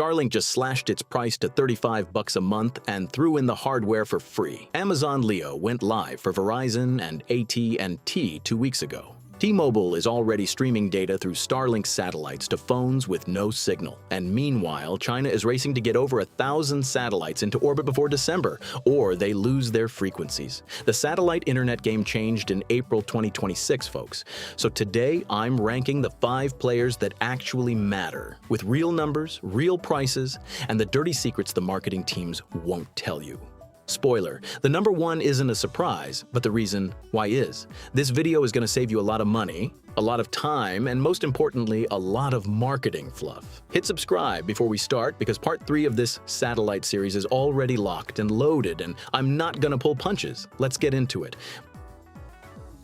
Starlink just slashed its price to $35 a month and threw in the hardware for free. Amazon Leo went live for Verizon and AT&T 2 weeks ago. T-Mobile is already streaming data through Starlink satellites to phones with no signal. And meanwhile, China is racing to get over 1,000 satellites into orbit before December, or they lose their frequencies. The satellite internet game changed in April 2026, folks. So today, I'm ranking the 5 players that actually matter, with real numbers, real prices, and the dirty secrets the marketing teams won't tell you. Spoiler, the number 1 isn't a surprise, but the reason why is. This video is going to save you a lot of money, a lot of time, and most importantly, a lot of marketing fluff. Hit subscribe before we start because part 3 of this satellite series is already locked and loaded, and I'm not going to pull punches. Let's get into it.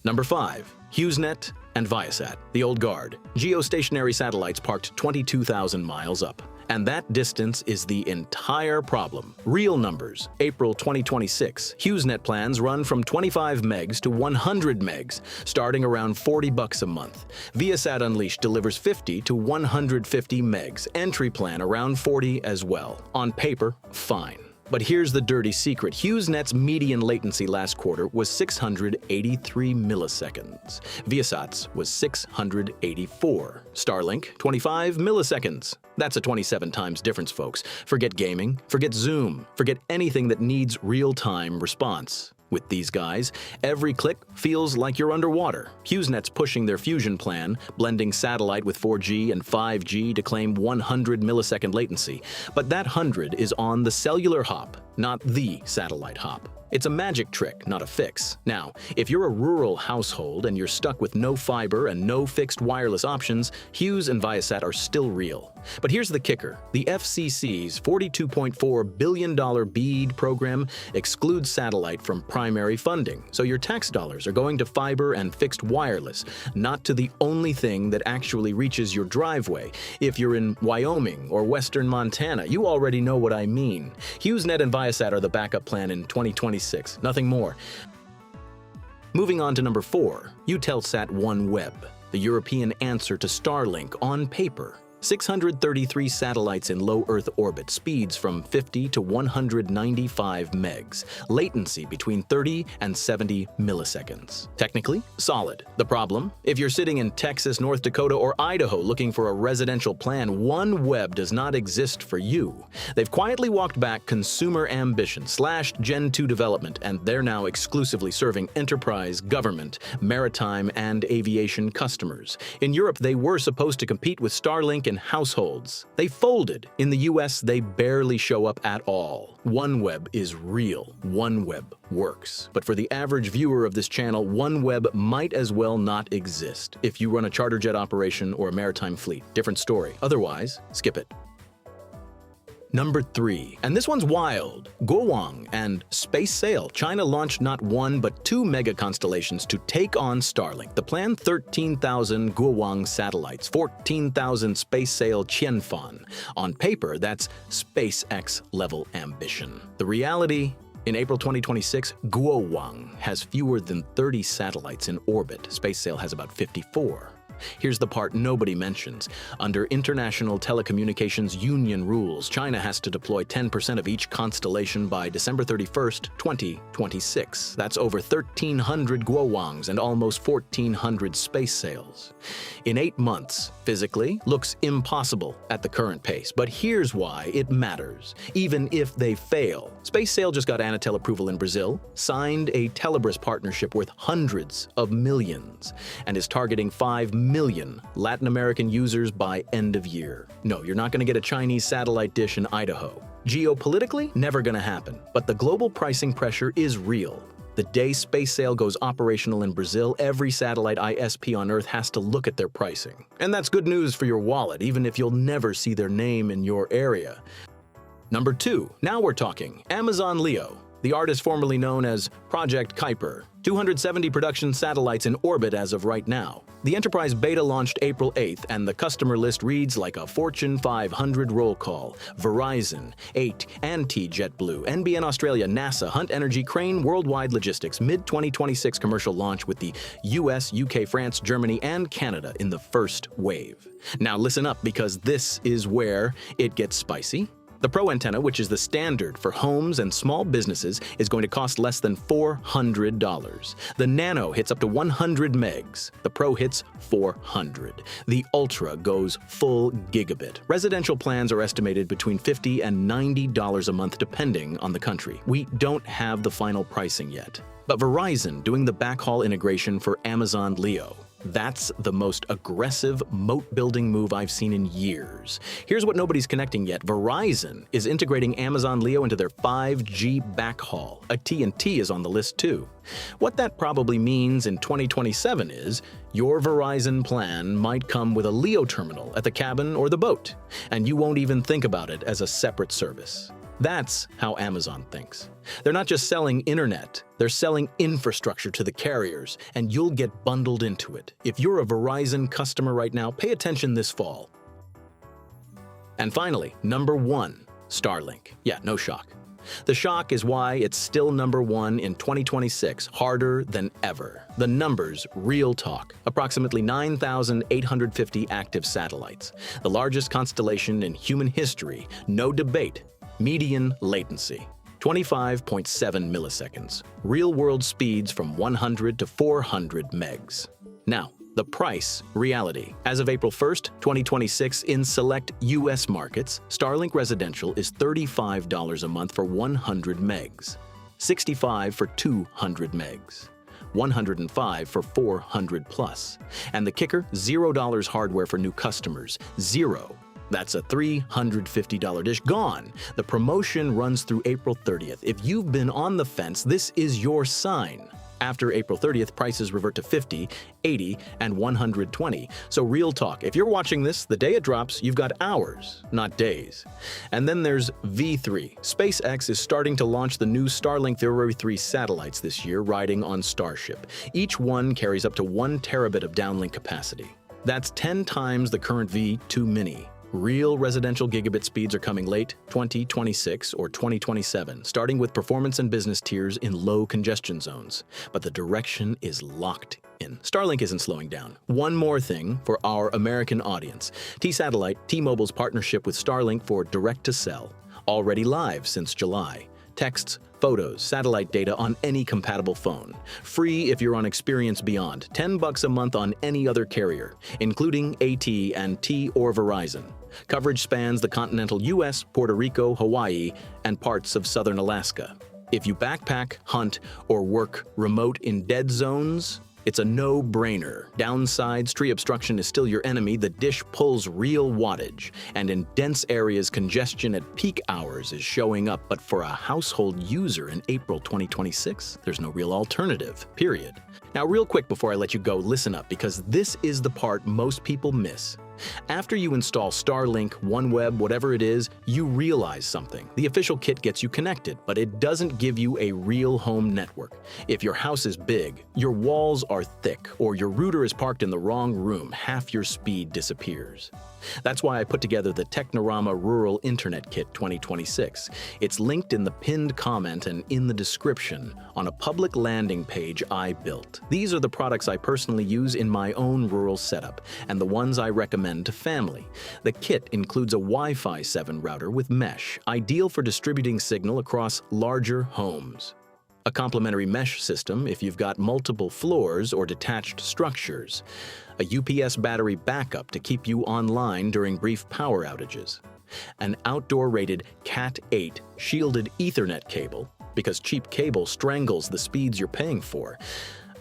Number 5. HughesNet and Viasat, the old guard. Geostationary satellites parked 22,000 miles up. And that distance is the entire problem. Real numbers. April 2026. HughesNet plans run from 25 megs to 100 megs, starting around $40 a month. Viasat Unleashed delivers 50 to 150 megs. Entry plan around 40 as well. On paper, fine. But here's the dirty secret. HughesNet's median latency last quarter was 683 milliseconds. Viasat's was 684. Starlink, 25 milliseconds. That's a 27 times difference, folks. Forget gaming, forget Zoom, forget anything that needs real-time response. With these guys, every click feels like you're underwater. HughesNet's pushing their fusion plan, blending satellite with 4G and 5G to claim 100 millisecond latency. But that 100 is on the cellular hop, not the satellite hop. It's a magic trick, not a fix. Now, if you're a rural household and you're stuck with no fiber and no fixed wireless options, Hughes and Viasat are still real. But here's the kicker. The FCC's $42.4 billion BEAD program excludes satellite from primary funding, so your tax dollars are going to fiber and fixed wireless, not to the only thing that actually reaches your driveway. If you're in Wyoming or western Montana, you already know what I mean. HughesNet and Viasat are the backup plan in 2026, nothing more. Moving on to number 4, Eutelsat OneWeb, the European answer to Starlink on paper. 633 satellites in low Earth orbit, speeds from 50 to 195 megs, latency between 30 and 70 milliseconds. Technically, solid. The problem? If you're sitting in Texas, North Dakota, or Idaho looking for a residential plan, OneWeb does not exist for you. They've quietly walked back consumer ambition, slashed Gen 2 development, and they're now exclusively serving enterprise, government, maritime, and aviation customers. In Europe, they were supposed to compete with Starlink and households. They folded. In the US, they barely show up at all. OneWeb is real. OneWeb works. But for the average viewer of this channel, OneWeb might as well not exist. If you run a charter jet operation or a maritime fleet, different story. Otherwise, skip it. Number 3, and this one's wild. Guowang SpaceSail. China launched not 1 but 2 mega constellations to take on Starlink. The plan: 13,000 Guowang satellites, 14,000 SpaceSail Qianfan. On paper, that's SpaceX level ambition. The reality? In April 2026, Guowang has fewer than 30 satellites in orbit. SpaceSail has about 54. Here's the part nobody mentions. Under International Telecommunications Union rules, China has to deploy 10% of each constellation by December 31st, 2026. That's over 1,300 Guowangs and almost 1,400 SpaceSails. In 8 months, physically, looks impossible at the current pace. But here's why it matters, even if they fail. SpaceSail just got Anatel approval in Brazil, signed a Telebras partnership worth hundreds of millions, and is targeting 5 million Latin American users by end of year. No, you're not going to get a Chinese satellite dish in Idaho. Geopolitically, never going to happen. But the global pricing pressure is real. The day SpaceSail goes operational in Brazil, every satellite ISP on Earth has to look at their pricing. And that's good news for your wallet, even if you'll never see their name in your area. Number 2, now we're talking. Amazon Leo, The art is formerly known as Project Kuiper. 270 production satellites in orbit as of right now. The Enterprise beta launched April 8th, and the customer list reads like a Fortune 500 roll call. Verizon, AT&T, JetBlue, NBN Australia, NASA, Hunt Energy, Crane, Worldwide Logistics, mid-2026 commercial launch with the US, UK, France, Germany, and Canada in the first wave. Now listen up, because this is where it gets spicy. The Pro antenna, which is the standard for homes and small businesses, is going to cost less than $400. The Nano hits up to 100 megs. The Pro hits 400. The Ultra goes full gigabit. Residential plans are estimated between $50 and $90 a month depending on the country. We don't have the final pricing yet. But Verizon doing the backhaul integration for Amazon Leo. That's the most aggressive moat-building move I've seen in years. Here's what nobody's connecting yet. Verizon is integrating Amazon Leo into their 5G backhaul. AT&T is on the list too. What that probably means in 2027 is your Verizon plan might come with a Leo terminal at the cabin or the boat, and you won't even think about it as a separate service. That's how Amazon thinks. They're not just selling internet, they're selling infrastructure to the carriers, and you'll get bundled into it. If you're a Verizon customer right now, pay attention this fall. And finally, number 1, Starlink. Yeah, no shock. The shock is why it's still number 1 in 2026, harder than ever. The numbers, real talk. Approximately 9,850 active satellites. The largest constellation in human history, no debate. Median latency, 25.7 milliseconds. Real-world speeds from 100 to 400 megs. Now, the price, reality. As of April 1st, 2026, in select US markets, Starlink Residential is $35 a month for 100 megs, $65 for 200 megs, $105 for 400 plus. And the kicker, $0 hardware for new customers, zero. That's a $350 dish gone. The promotion runs through April 30th. If you've been on the fence, this is your sign. After April 30th, prices revert to $50, $80, and $120. So real talk, if you're watching this, the day it drops, you've got hours, not days. And then there's V3. SpaceX is starting to launch the new Starlink February 3 satellites this year, riding on Starship. Each one carries up to 1 terabit of downlink capacity. That's 10 times the current V2 Mini. Real residential gigabit speeds are coming late 2026 or 2027, starting with performance and business tiers in low congestion zones. But the direction is locked in. Starlink isn't slowing down. One more thing for our American audience. T-Satellite, T-Mobile's partnership with Starlink for direct-to-cell, already live since July. Texts, photos, satellite data on any compatible phone. Free if you're on Experience Beyond. $10 a month on any other carrier, including AT&T or Verizon. Coverage spans the continental US, Puerto Rico, Hawaii, and parts of southern Alaska. If you backpack, hunt, or work remote in dead zones, it's a no-brainer. Downsides, tree obstruction is still your enemy. The dish pulls real wattage. And in dense areas, congestion at peak hours is showing up. But for a household user in April 2026, there's no real alternative, period. Now, real quick before I let you go, listen up, because this is the part most people miss. After you install Starlink, OneWeb, whatever it is, you realize something. The official kit gets you connected, but it doesn't give you a real home network. If your house is big, your walls are thick, or your router is parked in the wrong room, half your speed disappears. That's why I put together the Tecnorama Rural Internet Kit 2026. It's linked in the pinned comment and in the description on a public landing page I built. These are the products I personally use in my own rural setup, and the ones I recommend to family. The kit includes a Wi-Fi 7 router with mesh, ideal for distributing signal across larger homes. A complementary mesh system if you've got multiple floors or detached structures. A UPS battery backup to keep you online during brief power outages. An outdoor-rated Cat8 shielded Ethernet cable, because cheap cable strangles the speeds you're paying for.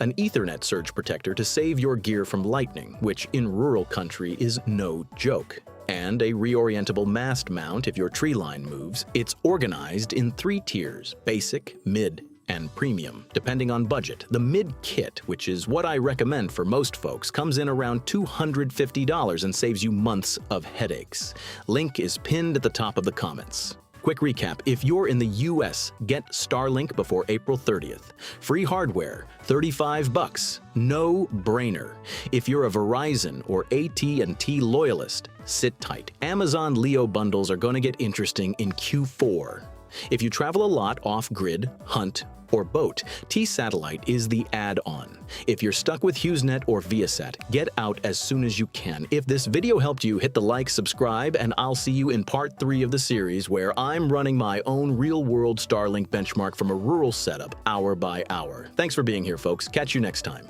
An Ethernet surge protector to save your gear from lightning, which in rural country is no joke. And a reorientable mast mount if your tree line moves. It's organized in 3 tiers: basic, mid, and premium, depending on budget. The mid kit, which is what I recommend for most folks, comes in around $250 and saves you months of headaches. Link is pinned at the top of the comments. Quick recap, if you're in the US, get Starlink before April 30th. Free hardware, $35. No brainer. If you're a Verizon or AT&T loyalist, sit tight. Amazon Leo bundles are going to get interesting in Q4. If you travel a lot off-grid, hunt, or boat, T-Satellite is the add-on. If you're stuck with HughesNet or Viasat, get out as soon as you can. If this video helped you, hit the like, subscribe, and I'll see you in part 3 of the series where I'm running my own real-world Starlink benchmark from a rural setup, hour by hour. Thanks for being here, folks. Catch you next time.